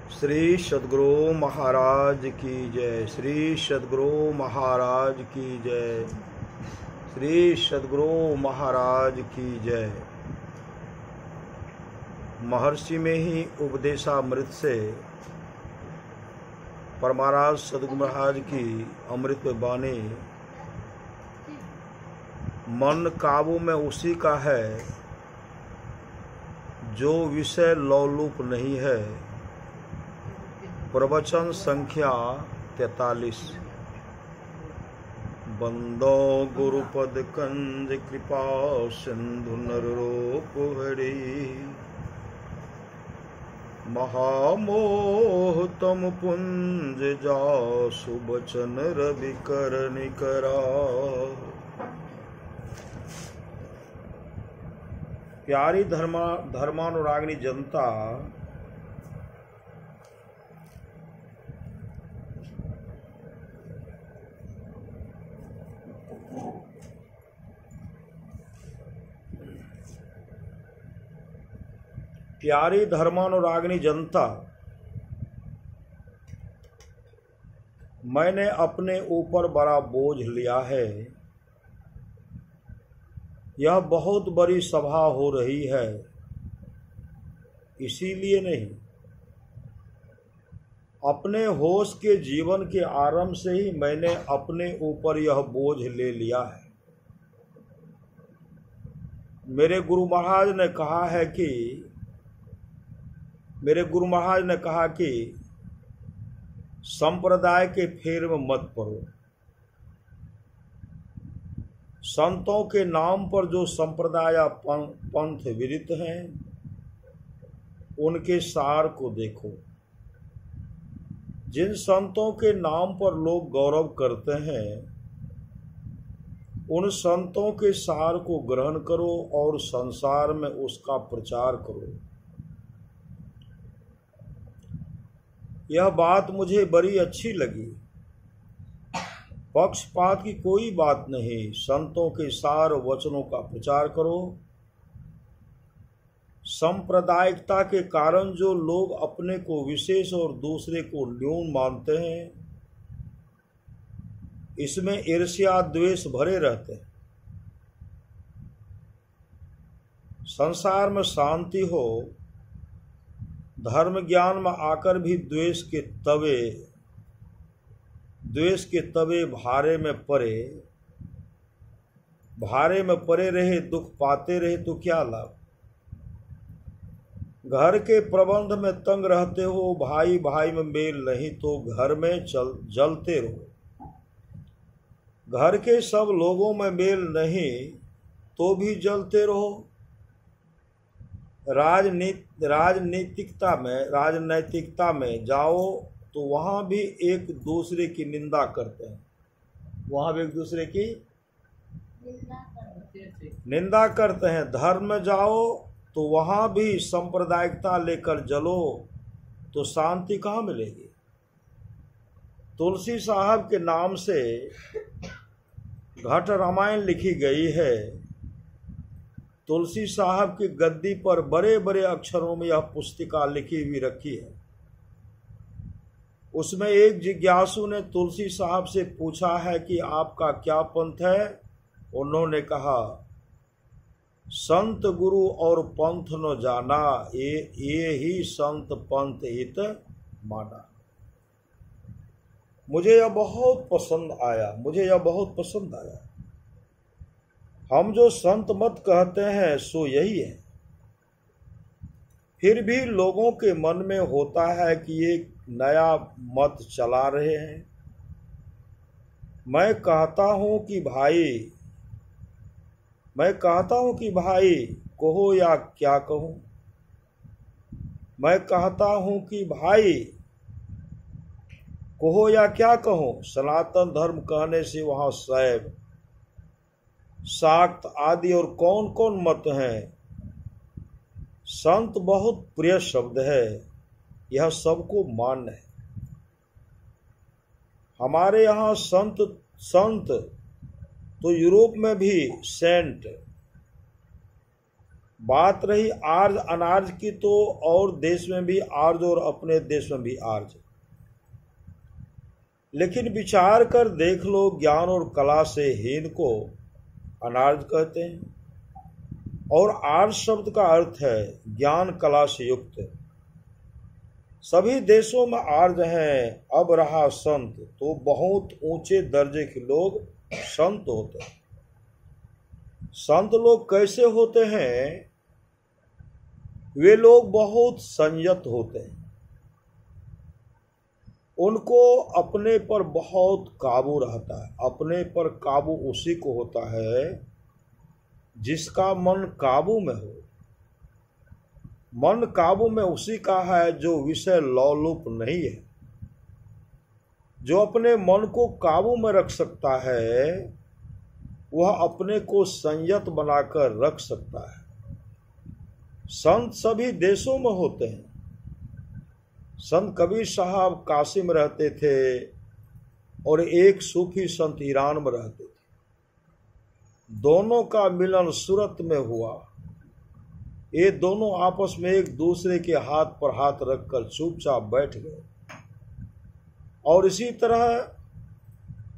श्री सद्गुरु महाराज की जय। श्री सद्गुरु महाराज की जय। श्री सद्गुरु महाराज की जय। महर्षि में ही उपदेशामृत से परमाराज सद्गुरु महाराज की अमृत वाणी, मन काबू में उसी का है जो विषय लौलूप नहीं है। प्रवचन संख्या 43। बंदो गुरुपद कंज कृपा सिंधु नररूप हरि। महामोह तम पुंज जासु बचन रवि करनि करा। प्यारी धर्मानुरागिनी जनता, प्यारी धर्मानुरागिनी जनता, मैंने अपने ऊपर बड़ा बोझ लिया है। यह बहुत बड़ी सभा हो रही है, इसीलिए नहीं, अपने होश के जीवन के आरंभ से ही मैंने अपने ऊपर यह बोझ ले लिया है। मेरे गुरु महाराज ने कहा कि संप्रदाय के फेर में मत पड़ो। संतों के नाम पर जो संप्रदाय पंथ विदित हैं, उनके सार को देखो। जिन संतों के नाम पर लोग गौरव करते हैं, उन संतों के सार को ग्रहण करो और संसार में उसका प्रचार करो। यह बात मुझे बड़ी अच्छी लगी। पक्षपात की कोई बात नहीं, संतों के सार वचनों का प्रचार करो। सांप्रदायिकता के कारण जो लोग अपने को विशेष और दूसरे को न्यून मानते हैं, इसमें ईर्ष्या द्वेष भरे रहते हैं। संसार में शांति हो, धर्म ज्ञान में आकर भी द्वेष के तवे भारे में पड़े रहे, दुख पाते रहे तो क्या लाभ। घर के प्रबंध में तंग रहते हो, भाई भाई में मेल नहीं तो घर में जलते रहो। घर के सब लोगों में मेल नहीं तो भी जलते रहो। राजनैतिकता में जाओ तो वहां भी एक दूसरे की निंदा करते हैं। निंदा करते हैं। धर्म में जाओ तो वहां भी सांप्रदायिकता लेकर जलो तो शांति कहाँ मिलेगी। तुलसी साहब के नाम से घट रामायण लिखी गई है। तुलसी साहब की गद्दी पर बड़े बड़े अक्षरों में यह पुस्तिका लिखी हुई रखी है। उसमें एक जिज्ञासु ने तुलसी साहब से पूछा है कि आपका क्या पंथ है। उन्होंने कहा, संत गुरु और पंथ न जाना, ये ही संत पंथ हित माना। मुझे यह बहुत पसंद आया। हम जो संत मत कहते हैं सो यही है। फिर भी लोगों के मन में होता है कि ये नया मत चला रहे हैं। मैं कहता हूं कि भाई कहो या क्या कहूं। मैं कहता हूं कि भाई कहो या क्या कहूं। सनातन धर्म कहने से वहां शैव, शाक्त आदि और कौन कौन मत हैं। संत बहुत प्रिय शब्द है, यह सबको मान्य है। हमारे यहाँ संत तो यूरोप में भी सेंट, बात रही आर्ज अनार्ज की, तो और देश में भी आर्ज और अपने देश में भी आर्ज। लेकिन विचार कर देख लो, ज्ञान और कला से हीन को अनार्ज कहते हैं, और आर्ज शब्द का अर्थ है ज्ञान कला से युक्त। सभी देशों में आर्ज हैं। अब रहा संत, तो बहुत ऊंचे दर्जे के लोग संत होते हैं। संत लोग कैसे होते हैं? वे लोग बहुत संयत होते हैं। उनको अपने पर बहुत काबू रहता है। अपने पर काबू उसी को होता है जिसका मन काबू में हो। मन काबू में उसी का है जो विषय लोलुप नहीं है। जो अपने मन को काबू में रख सकता है वह अपने को संयत बनाकर रख सकता है। संत सभी देशों में होते हैं। संत कबीर साहब काशी में रहते थे और एक सूफी संत ईरान में रहते थे। दोनों का मिलन सूरत में हुआ। ये दोनों आपस में एक दूसरे के हाथ पर हाथ रखकर चुपचाप बैठ गए और इसी तरह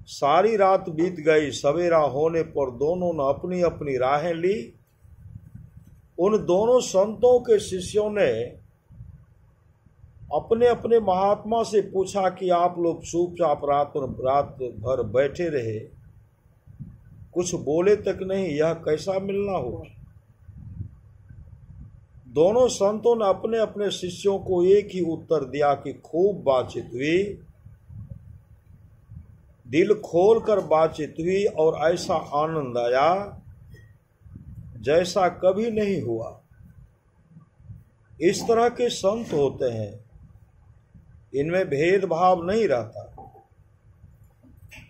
सारी रात बीत गई। सवेरा होने पर दोनों ने अपनी अपनी राहें ली। उन दोनों संतों के शिष्यों ने अपने अपने महात्मा से पूछा कि आप लोग चुपचाप रात भर बैठे रहे, कुछ बोले तक नहीं, यह कैसा मिलना हुआ? दोनों संतों ने अपने अपने शिष्यों को एक ही उत्तर दिया कि खूब बातचीत हुई, दिल खोल कर बातचीत हुई और ऐसा आनंद आया जैसा कभी नहीं हुआ। इस तरह के संत होते हैं। इनमें भेदभाव नहीं रहता।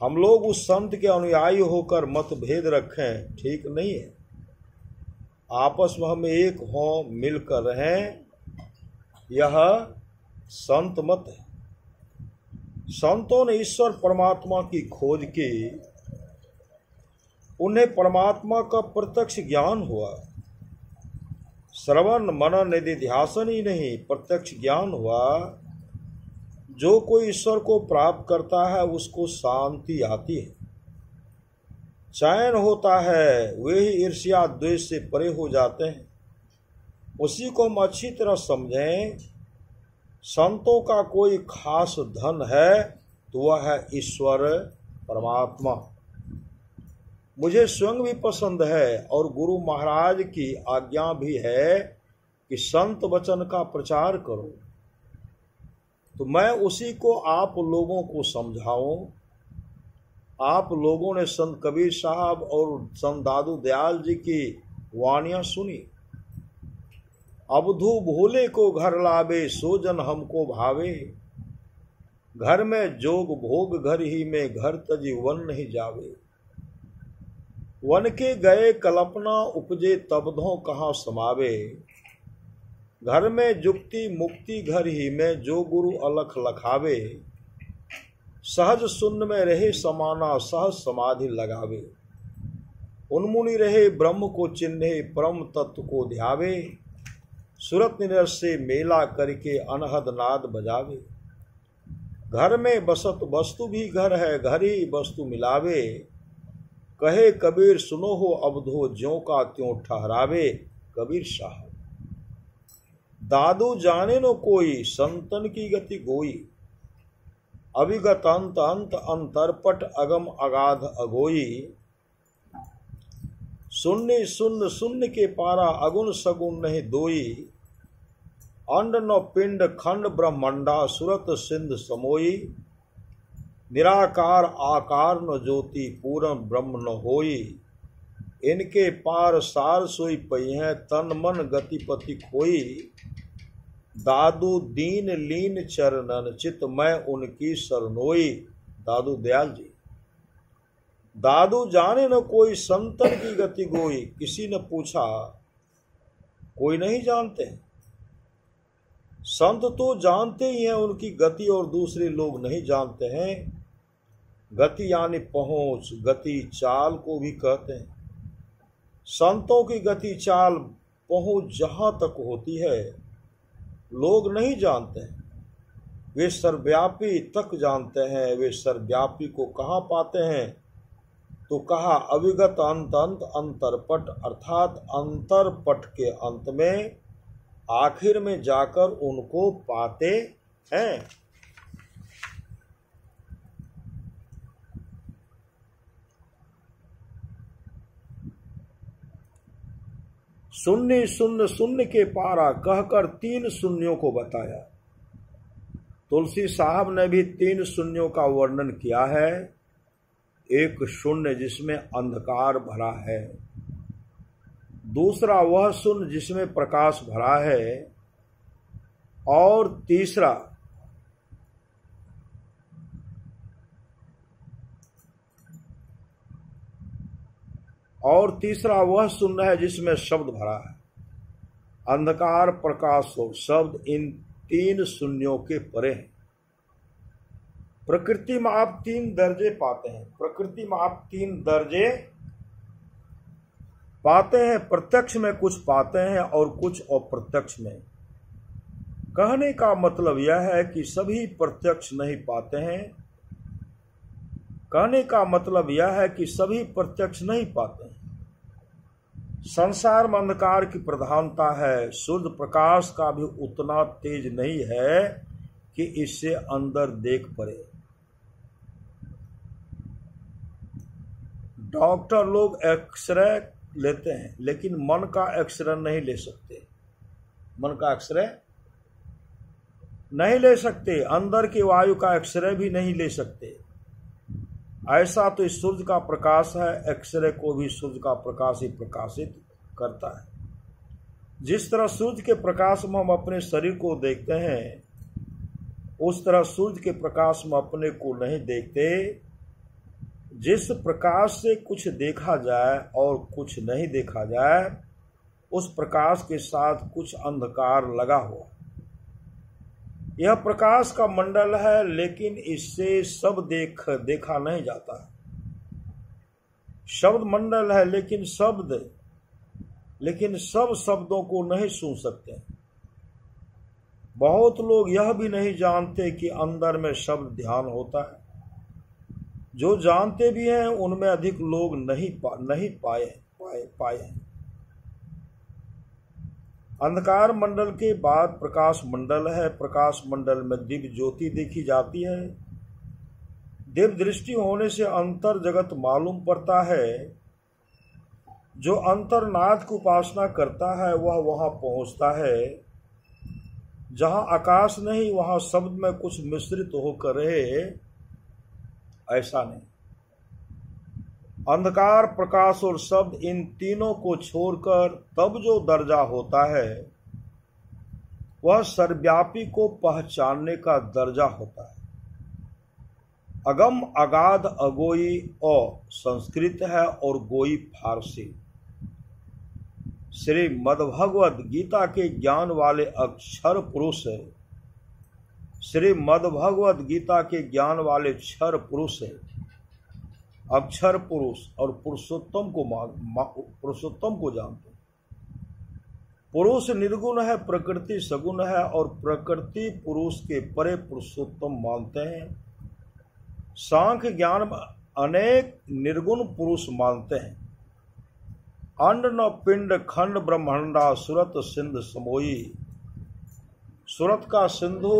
हम लोग उस संत के अनुयायी होकर मतभेद रखें, ठीक नहीं है। आपस में हम एक हों, मिलकर रहें, यह संत मत है। संतों ने ईश्वर परमात्मा की खोज की। उन्हें परमात्मा का प्रत्यक्ष ज्ञान हुआ। श्रवण मनन निधिध्यासन ही नहीं, प्रत्यक्ष ज्ञान हुआ। जो कोई ईश्वर को प्राप्त करता है उसको शांति आती है, चैन होता है। वे ही ईर्ष्या द्वेष से परे हो जाते हैं। उसी को हम अच्छी तरह समझें। संतों का कोई खास धन है तो वह है ईश्वर परमात्मा। मुझे स्वयं भी पसंद है और गुरु महाराज की आज्ञा भी है कि संत वचन का प्रचार करो, तो मैं उसी को आप लोगों को समझाऊं। आप लोगों ने संत कबीर साहब और संत दादू दयाल जी की वाणियां सुनी। अबधू भोले को घर लावे, सो जन हमको भावे। घर में जोग भोग घर ही में, घर तजी वन नहीं जावे। वन के गए कल्पना उपजे, तबधों कहाँ समावे। घर में जुक्ति मुक्ति घर ही में, जो गुरु अलख लखावे। सहज शून्य में रहे समाना, सहज समाधि लगावे। उन्मुनि रहे ब्रह्म को चिन्हे, परम तत्व को ध्यावे। सुरत निरस से मेला करके अनहद नाद बजावे। घर में बसत वस्तु भी घर है, घर ही वस्तु मिलावे। कहे कबीर सुनो हो अबधो, ज्यों का त्यों ठहरावे। कबीर साहब। दादू जाने न कोई, संतन की गति गोई। अविगत अंत अंत अंतरपट, अगम अगाध अगोई। शून्य शून्य शून्य के पारा, अगुण सगुण नहीं दोई। अंड न पिंड खंड ब्रह्मंडा, सुरत सिंध समोई। निराकार आकार न ज्योति, पूर्ण ब्रह्म न होई। इनके पार सार सोई पई है, तन मन गतिपति खोई। दादू दीन लीन चरणन, चित मैं उनकी सरनोई। दादू दयाल जी। दादू जाने न कोई, संतन की गति गोई। किसी ने पूछा, कोई नहीं जानते। संत तो जानते ही हैं उनकी गति, और दूसरे लोग नहीं जानते हैं। गति यानी पहुंच, गति चाल को भी कहते हैं। संतों की गति चाल पहुंच जहां तक होती है लोग नहीं जानते हैं। वे सर्वव्यापी तक जानते हैं। वे सर्वव्यापी को कहाँ पाते हैं? तो कहा अविगत अंत अंत अंतरपट, अर्थात अंतरपट के अंत में आखिर में जाकर उनको पाते हैं। शून्य शून्य शून्य के पारा कहकर 3 शून्यों को बताया। तुलसी साहब ने भी 3 शून्यों का वर्णन किया है। एक शून्य जिसमें अंधकार भरा है, दूसरा वह शून्य जिसमें प्रकाश भरा है, और तीसरा वह शून्य है जिसमें शब्द भरा है। अंधकार, प्रकाश और शब्द, इन 3 शून्यों के परे हैं। प्रकृति में आप 3 दर्जे पाते हैं। प्रकृति में आप 3 दर्जे पाते हैं। प्रत्यक्ष में कुछ पाते हैं और कुछ अप्रत्यक्ष में। कहने का मतलब यह है कि सभी प्रत्यक्ष नहीं पाते हैं। कहने का मतलब यह है कि सभी प्रत्यक्ष नहीं पाते हैं। संसार में अंधकार की प्रधानता है। सूर्य प्रकाश का भी उतना तेज नहीं है कि इससे अंदर देख पड़े। डॉक्टर लोग एक्सरे लेते हैं लेकिन मन का एक्सरे नहीं ले सकते। मन का एक्सरे नहीं ले सकते। अंदर की वायु का एक्सरे भी नहीं ले सकते। ऐसा तो इस सूर्य का प्रकाश है। एक्सरे को भी सूर्य का प्रकाश ही प्रकाशित करता है। जिस तरह सूर्य के प्रकाश में हम अपने शरीर को देखते हैं, उस तरह सूर्य के प्रकाश में अपने को नहीं देखते। जिस प्रकाश से कुछ देखा जाए और कुछ नहीं देखा जाए, उस प्रकाश के साथ कुछ अंधकार लगा हुआ। यह प्रकाश का मंडल है, लेकिन इससे सब देखा नहीं जाता। शब्द मंडल है, लेकिन सब शब्दों को नहीं सुन सकते। बहुत लोग यह भी नहीं जानते कि अंदर में शब्द ध्यान होता है। जो जानते भी हैं उनमें अधिक लोग नहीं पाए हैं। अंधकार मंडल के बाद प्रकाश मंडल है। प्रकाश मंडल में दिव्य ज्योति देखी जाती है। दिव्य दृष्टि होने से अंतर जगत मालूम पड़ता है। जो अंतर्नाद की उपासना करता है वह वहां पहुंचता है। जहां आकाश नहीं वहां शब्द में कुछ मिश्रित होकर रहे, ऐसा नहीं। अंधकार, प्रकाश और शब्द, इन तीनों को छोड़कर तब जो दर्जा होता है वह सर्वव्यापी को पहचानने का दर्जा होता है। अगम, अगाध, अगोई और संस्कृत है और गोई फारसी। श्री मद्भगवद गीता के ज्ञान वाले अक्षर पुरुष है। श्री मद्भगवद गीता के ज्ञान वाले क्षर पुरुष है। अक्षर पुरुष और पुरुषोत्तम को जानते हैं। पुरुष निर्गुण है, प्रकृति सगुण है, और प्रकृति पुरुष के परे पुरुषोत्तम मानते हैं। सांख्य ज्ञान में अनेक निर्गुण पुरुष मानते हैं। अंड न पिंड खंड ब्रह्मांडा सुरत सिंध समोई। सुरत का सिंधु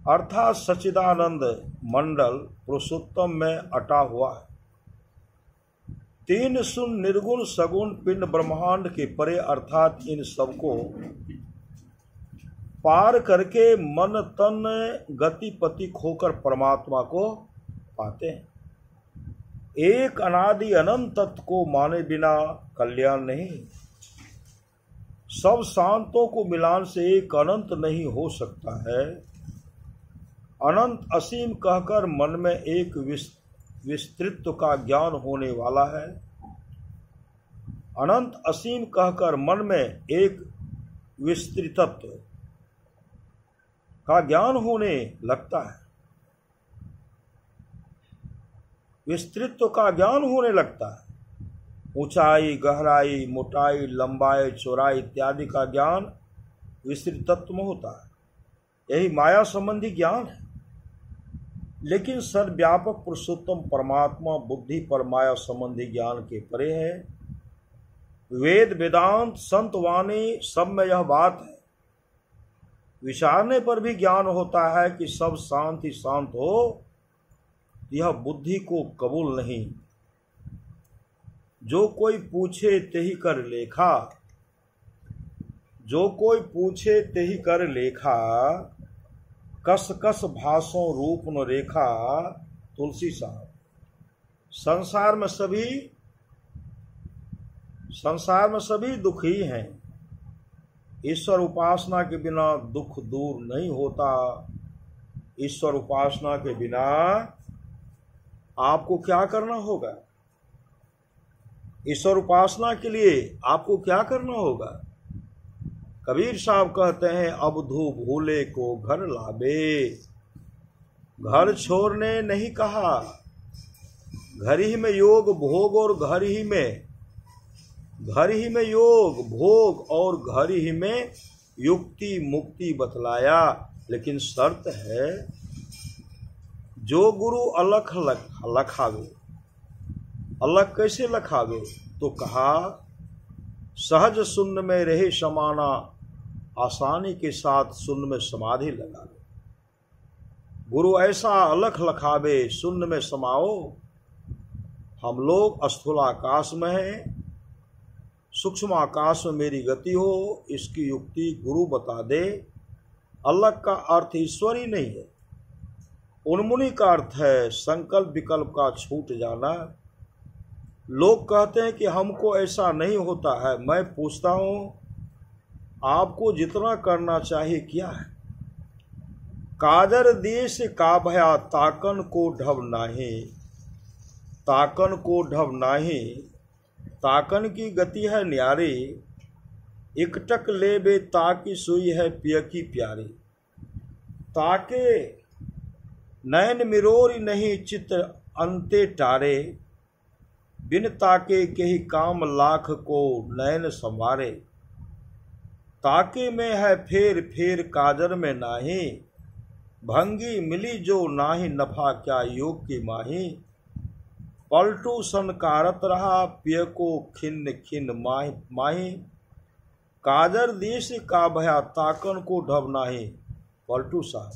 अर्थात सच्चिदानंद मंडल पुरुषोत्तम में अटा हुआ है। 3 शून्य निर्गुण सगुण पिंड ब्रह्मांड के परे, अर्थात इन सबको पार करके मन तन गति पति खोकर परमात्मा को पाते हैं। एक अनादि अनंत तत्व को माने बिना कल्याण नहीं। सब शांतों को मिलान से एक अनंत नहीं हो सकता है। अनंत असीम कहकर मन में एक विस्तृत्व का ज्ञान होने वाला है। अनंत असीम कहकर मन में एक विस्तृतत्व का ज्ञान होने लगता है। विस्तृत्व का ज्ञान होने लगता है। ऊंचाई, गहराई, मोटाई, लंबाई, चौड़ाई इत्यादि का ज्ञान विस्तृत तत्व में होता है। यही माया संबंधी ज्ञान है। लेकिन सर्वव्यापक पुरुषोत्तम परमात्मा बुद्धि पर माया संबंधी ज्ञान के परे है। वेद, वेदांत, संत वाणी सब में यह बात है। विचारने पर भी ज्ञान होता है कि सब शांत ही शांत हो, यह बुद्धि को कबूल नहीं। जो कोई पूछे तेहि कर लेखा, जो कोई पूछे तेहि कर लेखा, कस कस भाषों रूप न रेखा। तुलसी साहब। संसार में सभी दुखी हैं। ईश्वर उपासना के बिना दुख दूर नहीं होता। ईश्वर उपासना के बिना आपको क्या करना होगा? ईश्वर उपासना के लिए आपको क्या करना होगा? कबीर साहब कहते हैं, अबधू भूले को घर लावे। घर छोड़ने नहीं कहा, घर ही में योग भोग और घर ही में योग भोग और घर ही में युक्ति मुक्ति बतलाया। लेकिन शर्त है, जो गुरु अलख लखावे। अलग कैसे लखावे? तो कहा, सहज शून्य में रहे समाना, आसानी के साथ शून्य में समाधि लगा ले। गुरु ऐसा अलख लखावे, शून्य में समाओ। हम लोग स्थूल आकाश में हैं, सूक्ष्म आकाश में मेरी गति हो, इसकी युक्ति गुरु बता दे। अलग का अर्थ ईश्वर ही नहीं है। उन्मुनि का अर्थ है संकल्प विकल्प का छूट जाना। लोग कहते हैं कि हमको ऐसा नहीं होता है। मैं पूछता हूं, आपको जितना करना चाहिए क्या है? काजर देश का भया ताकन को ढब नाही। ताकन को ढब नाही। ताकन की गति है न्यारी, इकटक ले बे ताकि सुई है पिय की प्यारी। ताके नयन मिरोरी नहीं चित अंते टारे, बिन ताके के ही काम लाख को नयन संवारे। ताके में है फेर फेर काजर में नाही, भंगी मिली जो नाही नफा क्या योग की माही। पलटू सनकारत रहा पिय को खिन्न खिन्न माही। काजर देश का भया ताकन को ढब नाही। पलटू साहब,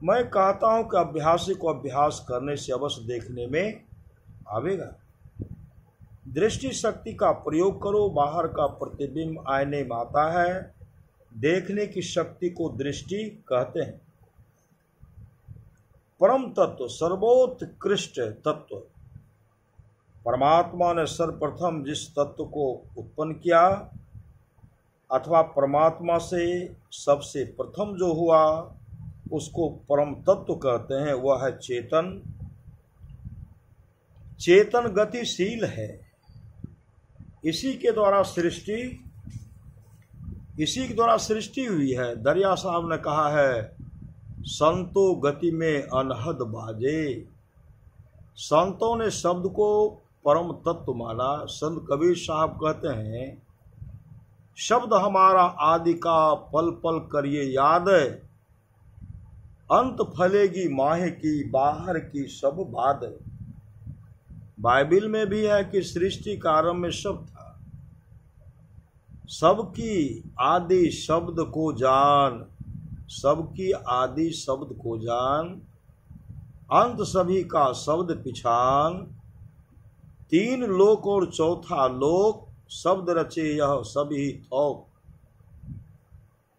मैं कहता हूं कि अभ्यासी को अभ्यास करने से अवश्य देखने में आवेगा। दृष्टि शक्ति का प्रयोग करो। बाहर का प्रतिबिंब आईने में आता है। देखने की शक्ति को दृष्टि कहते हैं। परम तत्व, सर्वोत्कृष्ट तत्व परमात्मा ने सर्वप्रथम जिस तत्व को उत्पन्न किया, अथवा परमात्मा से सबसे प्रथम जो हुआ, उसको परम तत्व कहते हैं। वह है चेतन। चेतन गतिशील है। इसी के द्वारा सृष्टि हुई है। दरिया साहब ने कहा है, संतो गति में अनहद बाजे। संतों ने शब्द को परम तत्व माना। संत कबीर साहब कहते हैं, शब्द हमारा आदि का पल पल करिए याद, अंत फलेगी माहे की बाहर की सब बाद। बाइबिल में भी है कि सृष्टि का आरंभ में शब्द था। सबकी आदि शब्द को जान, सबकी आदि शब्द को जान, अंत सभी का शब्द पिछान। तीन लोक और चौथा लोक, शब्द रचे यह सभी थोक।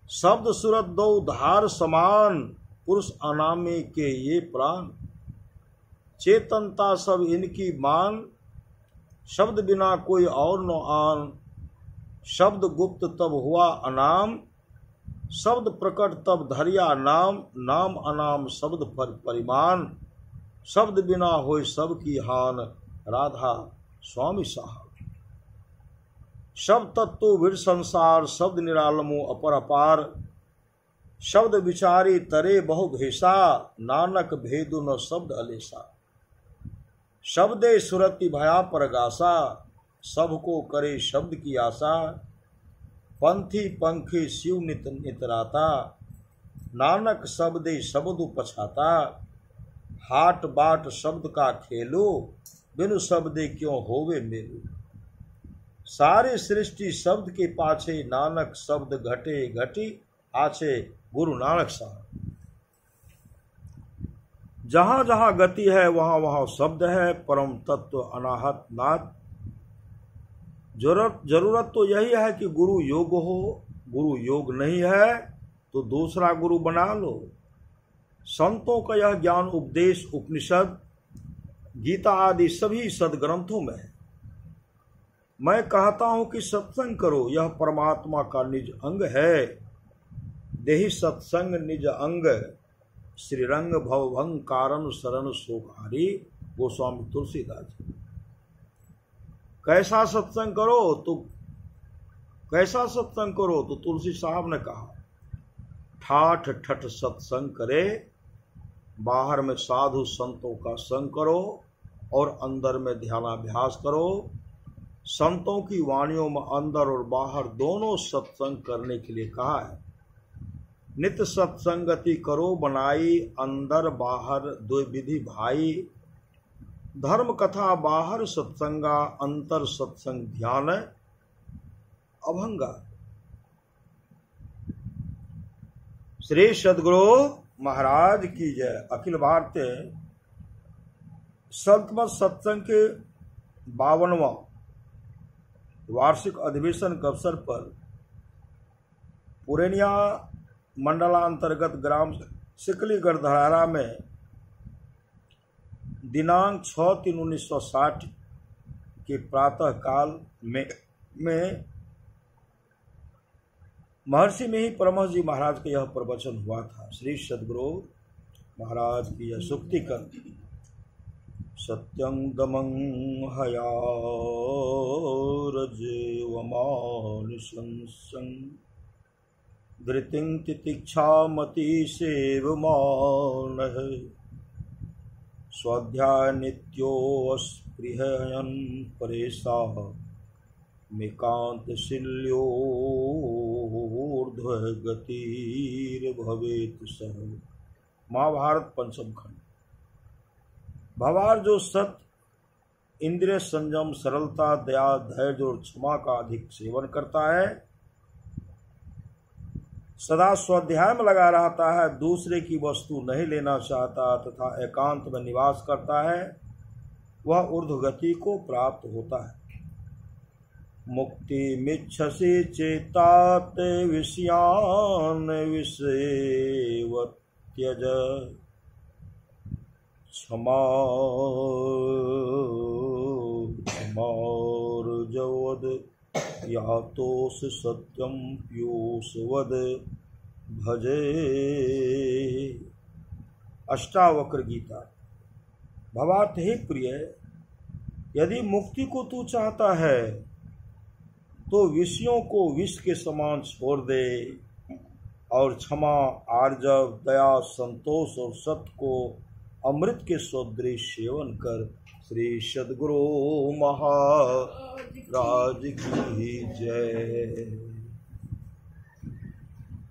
शब्द सूरत दो धार समान, पुरुष अनामे के ये प्राण। चेतनता सब इनकी मान, शब्द बिना कोई और न आन। शब्द गुप्त तब हुआ अनाम, शब्द प्रकट तब धरिया नाम। नाम अनाम शब्द पर परिमाण, शब्द बिना होय सबकी हान। राधा स्वामी साहब। शब्द तत्व वीर संसार, शब्द निरालमो अपर अपार। शब्द विचारी तरे बहु भेषा, नानक भेदु न शब्द अलेसा। शब्दे सुरति भया परगासा, सबको करे शब्द की आशा, पंथी पंखी शिव नित नितराता, नानक शब्दे शब्द पछाता, हाट बाट शब्द का खेलो, बिनु शब्दे क्यों होवे मेलो। सारे सृष्टि शब्द के पाछे, नानक शब्द घटे घटी आछे, गुरु नानक साहब। जहां जहां गति है वहां वहां शब्द है, परम तत्व अनाहत नाथ। जरूरत तो यही है कि गुरु योग हो। गुरु योग नहीं है तो दूसरा गुरु बना लो। संतों का यह ज्ञान उपदेश उपनिषद, गीता आदि सभी सदग्रंथों में है। मैं कहता हूं कि सत्संग करो, यह परमात्मा का निज अंग है। देहि सत्संग निज अंग, श्रीरंग भवभंग कारण शरण सोकारी। गोस्वामी तुलसीदास जी। कैसा सत्संग करो तो तुलसी साहब ने कहा, ठाठ ठठ सत्संग करे, बाहर में साधु संतों का संग करो और अंदर में ध्यानाभ्यास करो। संतों की वाणियों में अंदर और बाहर दोनों सत्संग करने के लिए कहा है। नित सत्संगति करो बनाई, अंदर बाहर दो विधि भाई। धर्म कथा बाहर सत्संगा, अंतर सत्संग ध्यान अभंगा। श्री सद्गुरु महाराज की जय। अखिल भारतीय संतमत सत्संग के 52वां वार्षिक अधिवेशन के अवसर पर पुरेनिया मंडलांतर्गत ग्राम सिकलीगढ़ धरारा में दिनांक 6/3/1960 के प्रातः काल में महर्षि में ही परमहंस जी महाराज का यह प्रवचन हुआ था। श्री सद्गुरु महाराज की यह सुक्ति कर, सत्यं दमं हया रजेवमानुशंसं, धृतिं तितिक्षामति सेवमानः, स्वाध्याय नित्योऽस्पृहयन् परेशा, मेकांत शिल्योर्ध्वगतिर्भवेत् सह। महाभारत पंचम खंड। भवार जो सत्य, इंद्रिय संयम, सरलता, दया, धैर्य और क्षमा का अधिक सेवन करता है, सदा स्वाध्याय में लगा रहता है, दूसरे की वस्तु नहीं लेना चाहता तथा एकांत में निवास करता है, वह ऊर्ध्वगति को प्राप्त होता है। मुक्ति मिच्छसि चेतात विषयान विषेव त्यज, क्षमार्जवद यातोस सत्यम पीयूषवद भजे। अष्टावक्र गीता। भवार्थ हे प्रिय, यदि मुक्ति को तू चाहता है तो विषयों को विष के समान छोड़ दे और क्षमा, आर्जव, दया, संतोष और सत्य को अमृत के सदृश सेवन कर। श्री सद्गुरु महाराज की जय।